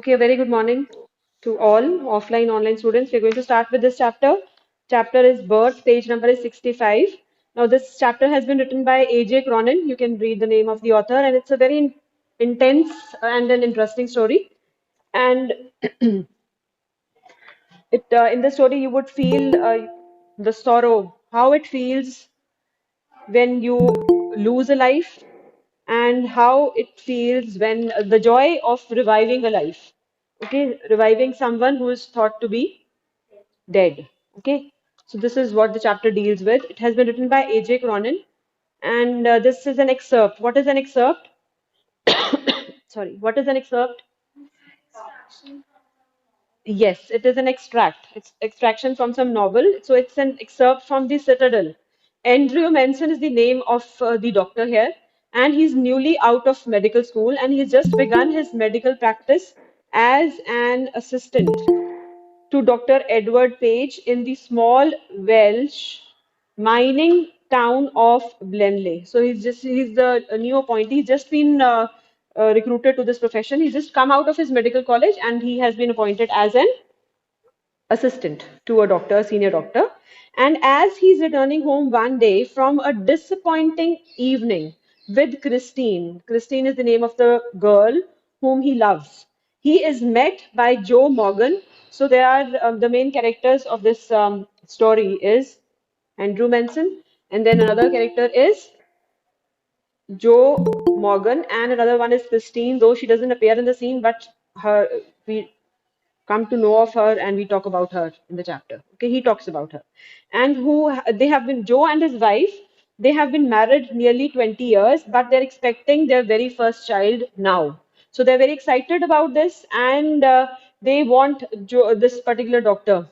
Okay, a very good morning to all offline, online students. We're going to start with this chapter. Chapter is Birth, page number is 65. Now, this chapter has been written by A.J. Cronin. You can read the name of the author, and it's a very intense and an interesting story. And in the story, you would feel the sorrow, how it feels when you lose a life, and how it feels when the joy of reviving a life. Okay, reviving someone who is thought to be dead. Okay, so this is what the chapter deals with. It has been written by A.J. Cronin, and this is an excerpt. What is an excerpt? Sorry, what is an excerpt? Yes, it is an extract. It's extraction from some novel. So it's an excerpt from the Citadel. Andrew Manson is the name of the doctor here, and he's newly out of medical school, and he's just begun his medical practice as an assistant to Dr. Edward Page in the small Welsh mining town of Blenley. So he's the new appointee. He's just been recruited to this profession. He's just come out of his medical college and he has been appointed as an assistant to a doctor, a senior doctor. And as he's returning home one day from a disappointing evening with Christine, Christine is the name of the girl whom he loves. He is met by Joe Morgan. So they are the main characters of this story is Andrew Manson, and then another character is Joe Morgan, and another one is Christine, though she doesn't appear in the scene, but her we come to know of her and we talk about her in the chapter. Okay, he talks about her. And who they have been, Joe and his wife, they have been married nearly 20 years, but they're expecting their very first child now. So they're very excited about this, and they want this particular doctor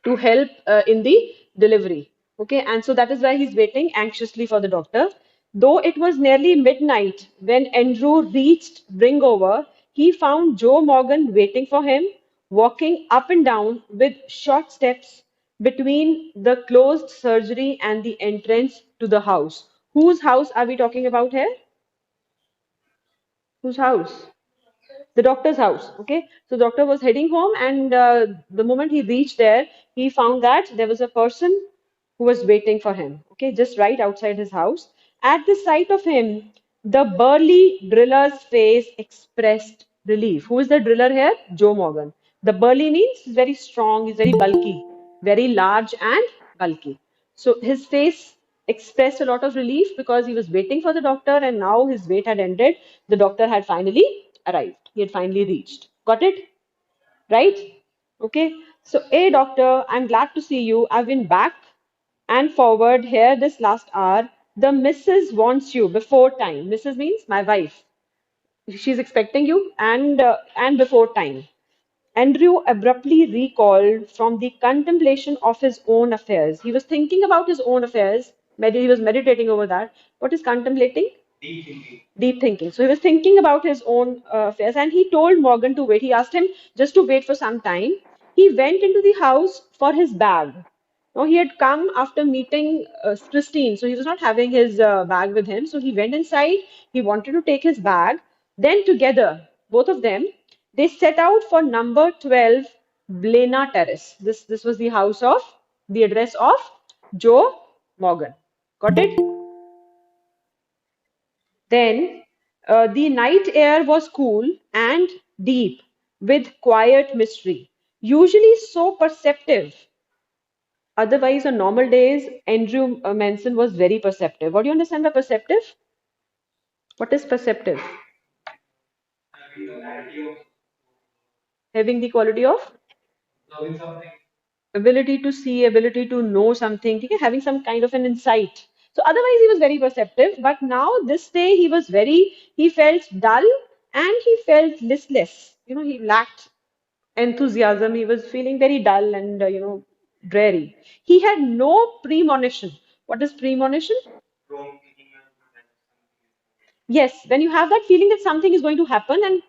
to help in the delivery. Okay, and so that is why he's waiting anxiously for the doctor. Though it was nearly midnight when Andrew reached Bringover, he found Joe Morgan waiting for him, walking up and down with short steps between the closed surgery and the entrance to the house. Whose house are we talking about here? Whose house? The doctor's house. Okay, so doctor was heading home, and the moment he reached there, he found that there was a person who was waiting for him. Okay, just right outside his house. At the sight of him, the burly driller's face expressed relief. Who is the driller here? Joe Morgan. The burly means he's very strong, he's very bulky, very large and bulky. So his face expressed a lot of relief because he was waiting for the doctor, and now his wait had ended. The doctor had finally arrived. He had finally reached. Got it? Right? Okay. So, hey, doctor, I'm glad to see you. I've been back and forward here this last hour. The missus wants you before time. Missus means my wife. She's expecting you, and before time. Andrew abruptly recalled from the contemplation of his own affairs. He was thinking about his own affairs. He was meditating over that. What is contemplating? Deep thinking. So he was thinking about his own affairs, and he told Morgan to wait. He asked him just to wait for some time. He went into the house for his bag. Now he had come after meeting Christine, so he was not having his bag with him. So he went inside. He wanted to take his bag. Then together, both of them, they set out for number 12 Blena Terrace. This was the house of the address of Joe Morgan. Got it? Then the night air was cool and deep with quiet mystery, usually so perceptive. Otherwise, on normal days, Andrew Manson was very perceptive. What do you understand by perceptive? What is perceptive? Having the quality of ability to see, ability to know something, okay? Having some kind of an insight. So otherwise he was very perceptive, but now this day he felt dull and he felt listless. You know, he lacked enthusiasm. He was feeling very dull and, dreary. He had no premonition. What is premonition? Yes, when you have that feeling that something is going to happen, and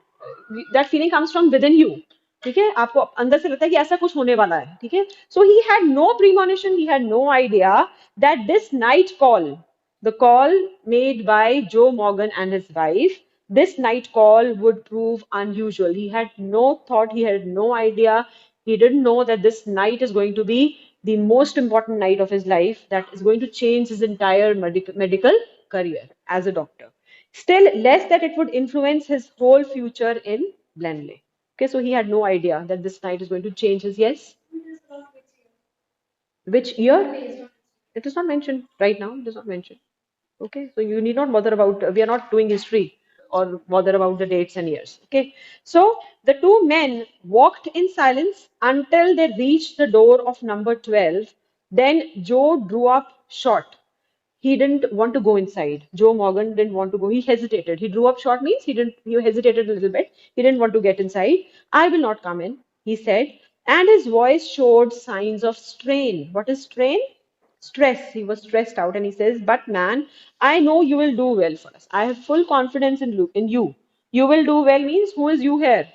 that feeling comes from within you. ठीक है आपको अंदर से लगता है कि ऐसा कुछ होने वाला है ठीक है so he had no premonition, he had no idea that this night call, the call made by Joe Morgan and his wife, this night call would prove unusual. He had no thought, he had no idea, he didn't know that this night is going to be the most important night of his life that is going to change his entire medical career as a doctor. Still, less that it would influence his whole future in Blenheim. Okay, so he had no idea that this night is going to change his yes. Which year? It is not mentioned right now. It is not mentioned. Okay, so you need not bother about, we are not doing history or bother about the dates and years. Okay, so the two men walked in silence until they reached the door of number 12. Then Joe drew up short. He didn't want to go inside. Joe Morgan didn't want to go. He hesitated. He drew up short means he hesitated a little bit. He didn't want to get inside. I will not come in, he said. And his voice showed signs of strain. What is strain? Stress. He was stressed out and he says, but man, I know you will do well for us. I have full confidence in you. You will do well means who is you here?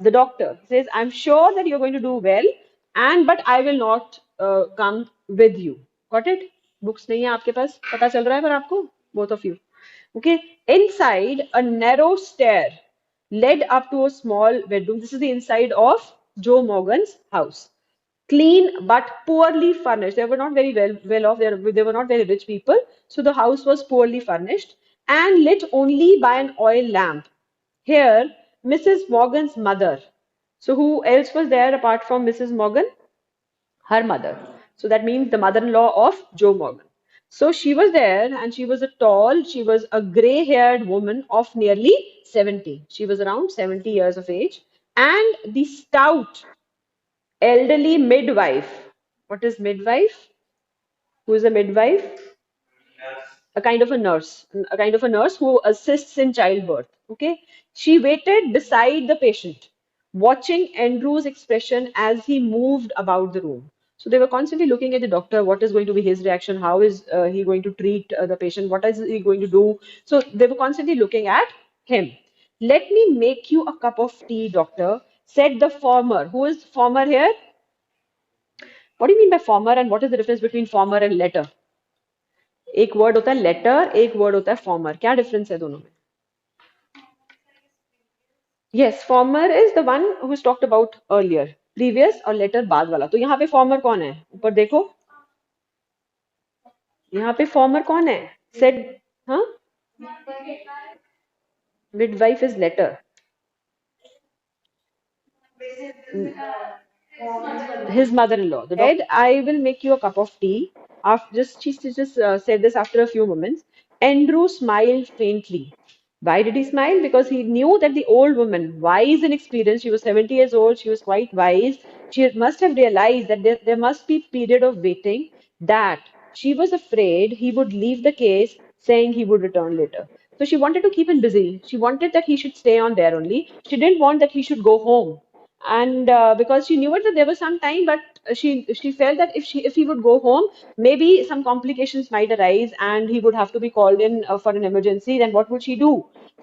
The doctor says, I'm sure that you're going to do well, and but I will not come with you. Got it? Books nahi hai aapke paas? Pata chal raha hai par aapko? Both of you. Okay. Inside, a narrow stair led up to a small bedroom. This is the inside of Joe Morgan's house. Clean but poorly furnished. They were not very well off. They were not very rich people. So the house was poorly furnished and lit only by an oil lamp. Here, Mrs. Morgan's mother. So who else was there apart from Mrs. Morgan? Her mother. So that means the mother-in-law of Joe Morgan. So she was there and she was a gray-haired woman of nearly 70. She was around 70 years of age. And the stout elderly midwife. What is midwife? Who is a midwife? A kind of a nurse who assists in childbirth. Okay. She waited beside the patient, watching Andrew's expression as he moved about the room. So they were constantly looking at the doctor. What is going to be his reaction? How is he going to treat the patient? What is he going to do? So they were constantly looking at him. Let me make you a cup of tea, doctor, said the former. Who is former here? What do you mean by former and what is the difference between former and letter? एक word होता है letter, एक word होता है farmer. क्या difference है दोनों में? Yes, farmer is the one who is talked about earlier. Previous और लेटर बाद वाला. तो यहाँ पे फॉर्मर कौन है? ऊपर देखो, यहाँ पे फॉर्मर कौन है? सेड. हाँ, midwife is later. His mother-in-law, the doctor, said, I will make you a cup of tea. After just she just said this after a few moments. Andrew smiled faintly. Why did he smile? Because he knew that the old woman, wise and experienced, she was 70 years old, she was quite wise. She must have realized that there must be period of waiting, that she was afraid he would leave the case, saying he would return later. So she wanted to keep him busy. She wanted that he should stay on there only. She didn't want that he should go home. And because she knew it that there was some time, but she felt that if he would go home, maybe some complications might arise and he would have to be called in for an emergency. Then what would she do?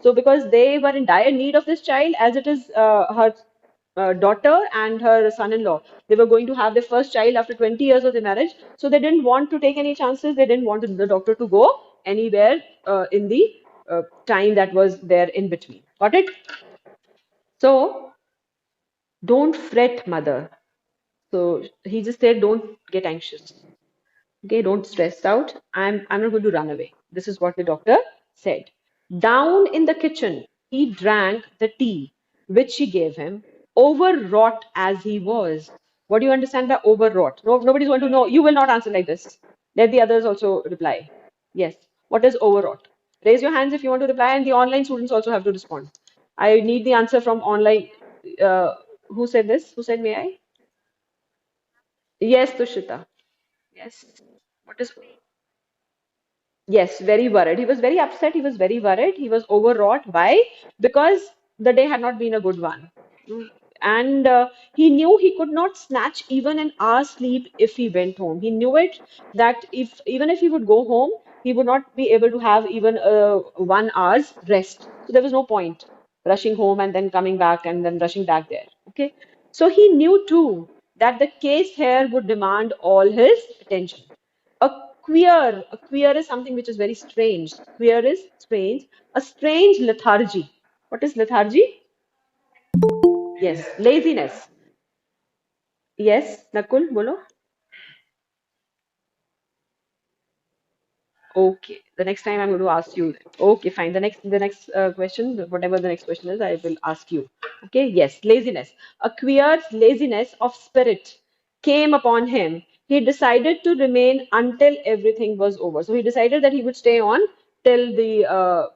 So because they were in dire need of this child, as it is her daughter and her son-in-law, they were going to have their first child after 20 years of the marriage. So they didn't want to take any chances. They didn't want the doctor to go anywhere in the time that was there in between. Got it? So don't fret, mother. So he just said, don't get anxious. Okay, don't stress out. I'm not going to run away. This is what the doctor said. Down in the kitchen, he drank the tea which she gave him, overwrought as he was. What do you understand by overwrought? No, nobody's going to know. You will not answer like this. Let the others also reply. Yes. What is overwrought? Raise your hands if you want to reply, and the online students also have to respond. I need the answer from online. Who said this? Who said may I? Yes, Tushita. Yes. What is Yes, very worried. He was very upset. He was very worried. He was overwrought. Why? Because the day had not been a good one. And he knew he could not snatch even an hour's sleep if he went home. He knew it that if even if he would go home, he would not be able to have even 1 hour's rest. So there was no point rushing home and then coming back and then rushing back there. Okay. So he knew too that the case here would demand all his attention. A queer. A queer is something which is very strange. Queer is strange. A strange lethargy. What is lethargy? Yes, laziness. Yes, Nakul, bolo. Okay, the next time I'm going to ask you. Okay, fine. The next question, whatever the next question is, I will ask you. Okay, yes, laziness. A queer laziness of spirit came upon him. He decided to remain until everything was over. So he decided that he would stay on till the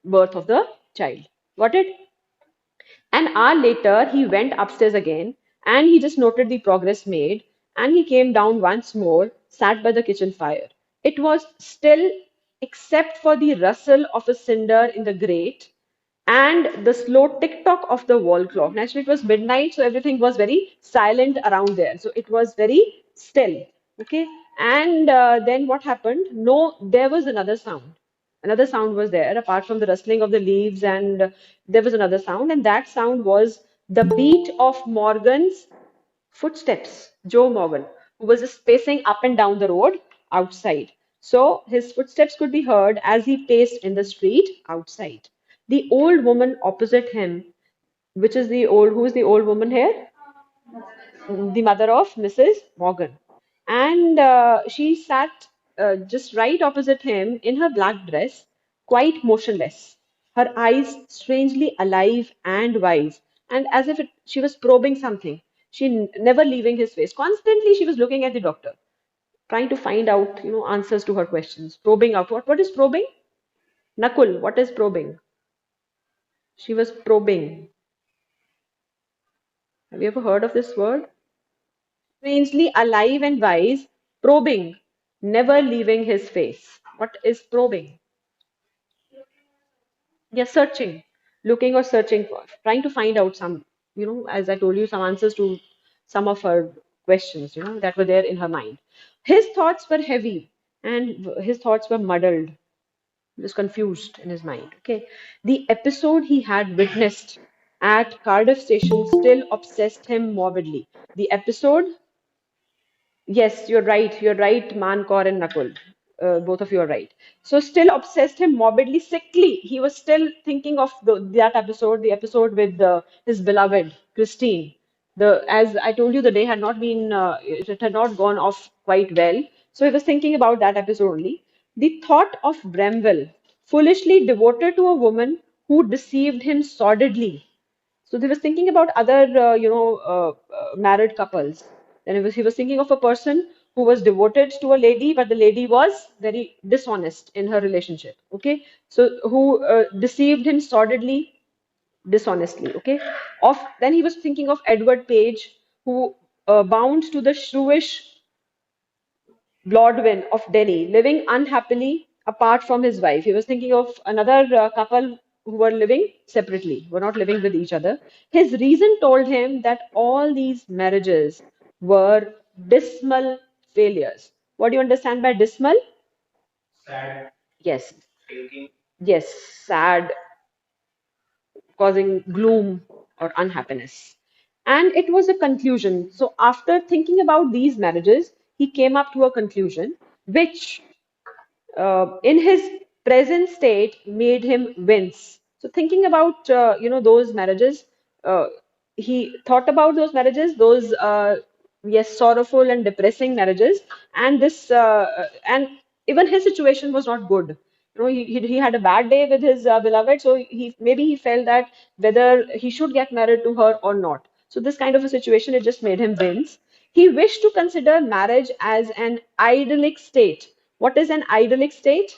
birth of the child. Got it? An hour later, he went upstairs again and he just noted the progress made. And he came down once more, sat by the kitchen fire. It was still, except for the rustle of a cinder in the grate and the slow tick tock of the wall clock. Naturally, it was midnight, so everything was very silent around there. So it was very still. Okay. And then what happened? No, there was another sound. Another sound was there, apart from the rustling of the leaves, and there was another sound, and that sound was the beat of Morgan's footsteps. Joe Morgan, who was just pacing up and down the road outside. So his footsteps could be heard as he paced in the street outside. The old woman opposite him, who is the old woman here? The mother of Mrs. Morgan. And she sat just right opposite him in her black dress, quite motionless, her eyes strangely alive and wise, and as if she was probing something. She never leaving his face. Constantly, she was looking at the doctor, trying to find out, answers to her questions, probing out. What is probing? Nakul, what is probing? She was probing. Have you ever heard of this word? Strangely alive and wise, probing, never leaving his face. What is probing? Yes, searching, looking or searching for, trying to find out some, as I told you, some answers to some of her questions, that were there in her mind. His thoughts were heavy and his thoughts were muddled. He was confused in his mind. Okay. The episode he had witnessed at Cardiff Station still obsessed him morbidly. The episode. Yes, you're right. You're right, Mankor and Nakul. Both of you are right. So still obsessed him morbidly, sickly. He was still thinking of that episode, the episode with his beloved Christine. As I told you, the day had not been, it had not gone off quite well. So he was thinking about that episode only. The thought of Bramwell, foolishly devoted to a woman who deceived him sordidly, so he was thinking about other, married couples. Then he was thinking of a person who was devoted to a lady, but the lady was very dishonest in her relationship. Okay, so who deceived him sordidly, dishonestly. Okay, of then he was thinking of Edward Page, who bound to the shrewish Blodwin of Delhi, living unhappily apart from his wife. He was thinking of another couple who were living separately, were not living with each other. His reason told him that all these marriages were dismal failures. What do you understand by dismal? Yes. Yes, sad, causing gloom or unhappiness. And it was a conclusion. So, after thinking about these marriages, he came up to a conclusion which in his present state made him wince. So thinking about those marriages, uh, he thought about those marriages, those yes, sorrowful and depressing marriages, and this and even his situation was not good. He had a bad day with his beloved, so he felt that whether he should get married to her or not. So this kind of a situation, it just made him wince. He wished to consider marriage as an idyllic state. What is an idyllic state?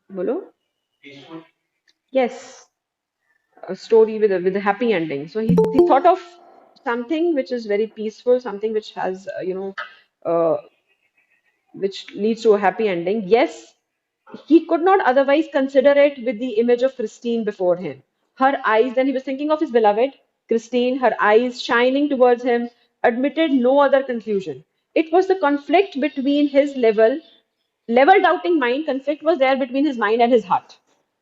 Bolo? Yes, a story with a happy ending. So he thought of something which is very peaceful, something which has uh, which leads to a happy ending. Yes, he could not otherwise consider it with the image of Christine before him. Her eyes, then he was thinking of his beloved, Christine, her eyes shining towards him, admitted no other conclusion. It was the conflict between his level doubting mind, conflict was there between his mind and his heart.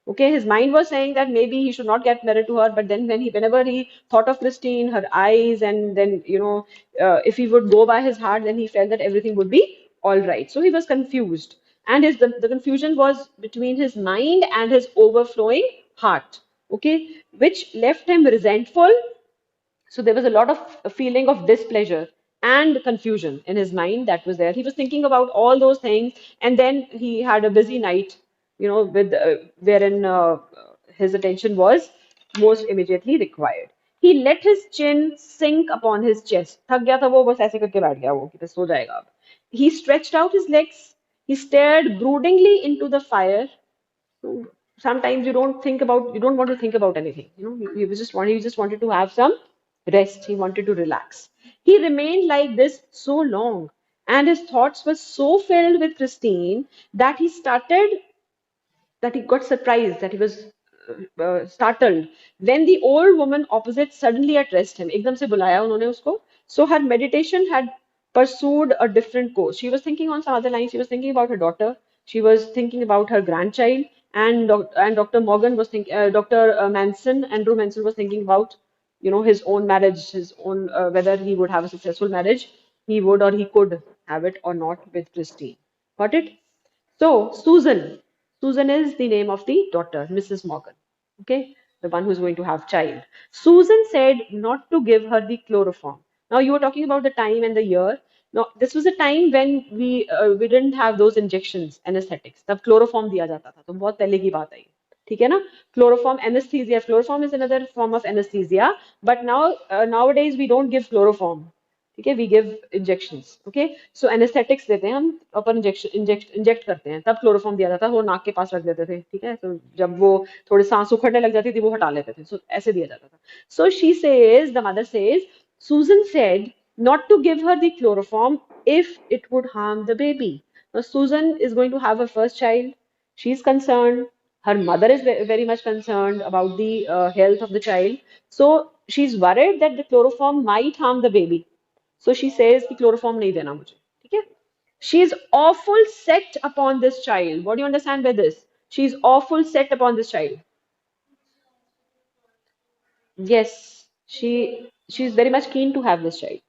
Okay, his mind was saying that maybe he should not get married to her, but then whenever he thought of Christine, her eyes, and then if he would go by his heart, then he felt that everything would be all right. So he was confused, and the confusion was between his mind and his overflowing heart. Okay, which left him resentful, so there was a lot of a feeling of displeasure and confusion in his mind that was there. He was thinking about all those things, and then he had a busy night, with wherein his attention was most immediately required. He let his chin sink upon his chest. थक गया था वो बस ऐसे करके बैठ गया वो कि बस सो जाएगा अब. He stretched out his legs. He stared broodingly into the fire. So sometimes you don't want to think about anything. He just wanted to have some rest. He wanted to relax. He remained like this so long, and his thoughts were so filled with Christine that he got surprised, that he was startled when the old woman opposite suddenly addressed him. एकदम से बुलाया उन्होंने उसको. So her meditation had pursued a different course. She was thinking on some other lines. She was thinking about her daughter. She was thinking about her grandchild. And Dr. Morgan was thinking, Dr. Manson, Andrew Manson was thinking about, his own marriage, his own whether he would have a successful marriage. He would or he could have it or not with Christine. Got it? So, Susan. Susan is the name of the daughter, Mrs. Morgan. Okay, the one who's going to have child. Susan said not to give her the chloroform. Now, you were talking about the time and the year. Now, this was a time when we didn't have those injections, anesthetics. तब chloroform दिया जाता था. तो बहुत पहले की बात है ये. ठीक है ना? Chloroform anesthesia. Chloroform is another form of anesthesia, but nowadays we don't give chloroform. ठीक है, we give injections. Okay, so anaesthetics देते हैं हम, प्रॉपर इंजेक्ट करते हैं. तब क्लोरोफॉर्म दिया जाता है, वो नाक के पास रख देते थे. ठीक है, तो जब वो थोड़ी सांस उखड़ने लग जाती थी वो हटा लेते थे. सो ऐसे दिया जाता था. So she says, the mother says, Susan said not to give her the chloroform if it would harm the baby. Now Susan is going to have her first child. She's concerned. Her mother is very much concerned about the health of the child. So she's worried that the chloroform might harm the baby. So she says कि chloroform नहीं देना मुझे. ठीक है? She is awful set upon this child. What do you understand by this? She is awful set upon this child. Yes, she's very much keen to have this child.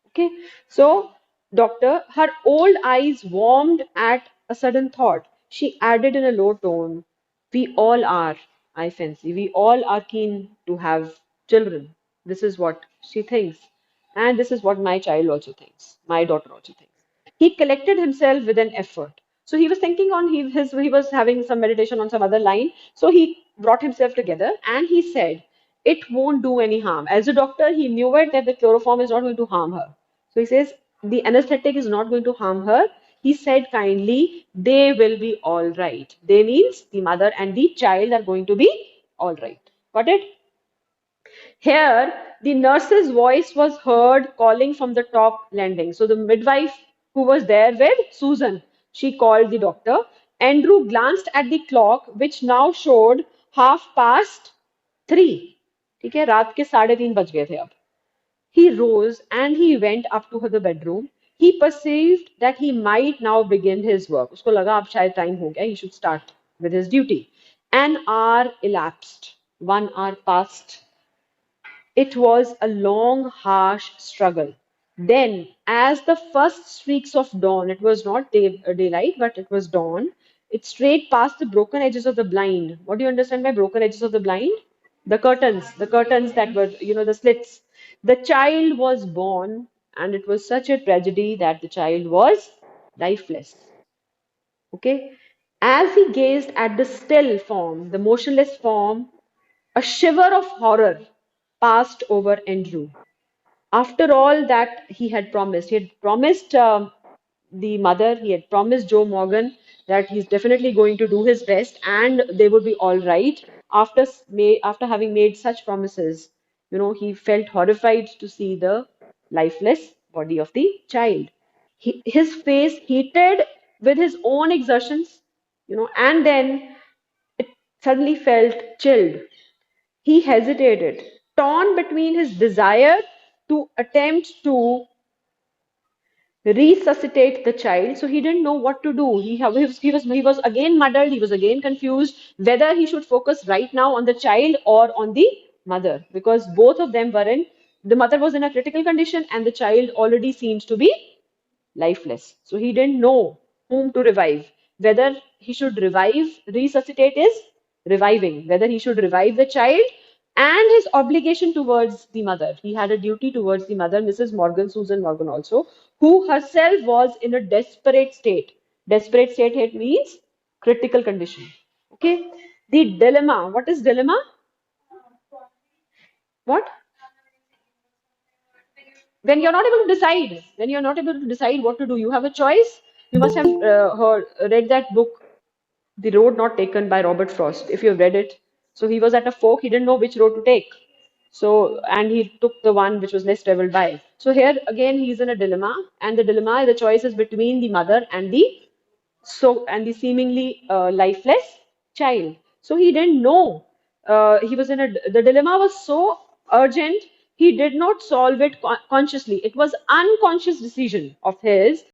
Okay, so doctor, her old eyes warmed at a sudden thought. She added in a low tone, "We all are, I fancy. We all are keen to have children. This is what she thinks, and this is what my child also thinks. My daughter also thinks." He collected himself with an effort. So he was thinking on he was having some meditation on some other line. So he brought himself together and he said, "It won't do any harm." As a doctor, he knew it that the chloroform is not going to harm her. So he says the anesthetic is not going to harm her. He said kindly, "They will be all right." They means the mother and the child are going to be all right. Got it? Here, the nurse's voice was heard calling from the top landing. So the midwife who was there with Susan, she called the doctor. Andrew glanced at the clock, which now showed 3:30. ठीक है, रात के 3:30 बज गए थे अब. He rose and he went up to the bedroom. He perceived that he might now begin his work. उसको लगा अब शायद time हो गया. He should start with his duty. An hour elapsed. 1 hour passed. It was a long, harsh struggle. Then, as the first streaks of dawn, it was not daylight, but it was dawn, it strayed past the broken edges of the blind. What do you understand by broken edges of the blind? The curtains that were, the slits. The child was born, and it was such a tragedy that the child was lifeless. Okay? As he gazed at the still form, the motionless form, a shiver of horror passed over Andrew. After all that he had promised the mother, he had promised Joe Morgan that he's definitely going to do his best and they would be all right. After having made such promises, he felt horrified to see the lifeless body of the child. His face heated with his own exertions, and then it suddenly felt chilled. He hesitated, torn between his desire to attempt to resuscitate the child. So he didn't know what to do. He was again muddled. He was again confused whether he should focus right now on the child or on the mother, because both of them were in. The mother was in a critical condition, and the child already seems to be lifeless. So he didn't know whom to revive. Whether he should resuscitate is reviving. Whether he should revive the child and his obligation towards the mother. He had a duty towards the mother, Mrs. Morgan, Susan Morgan also, who herself was in a desperate state. Desperate state here means critical condition. Okay. The dilemma. What is dilemma? What? When you're not able to decide what to do, you have a choice. You must have read that book, The Road Not Taken by Robert Frost, if you've read it. So he was at a fork, he didn't know which road to take. So, and he took the one which was less traveled by. So here again, he's in a dilemma, and the dilemma, the choice is between the mother and the seemingly lifeless child. So he didn't know. He was in the dilemma was so urgent. He did not solve it consciously. It was unconscious decision of his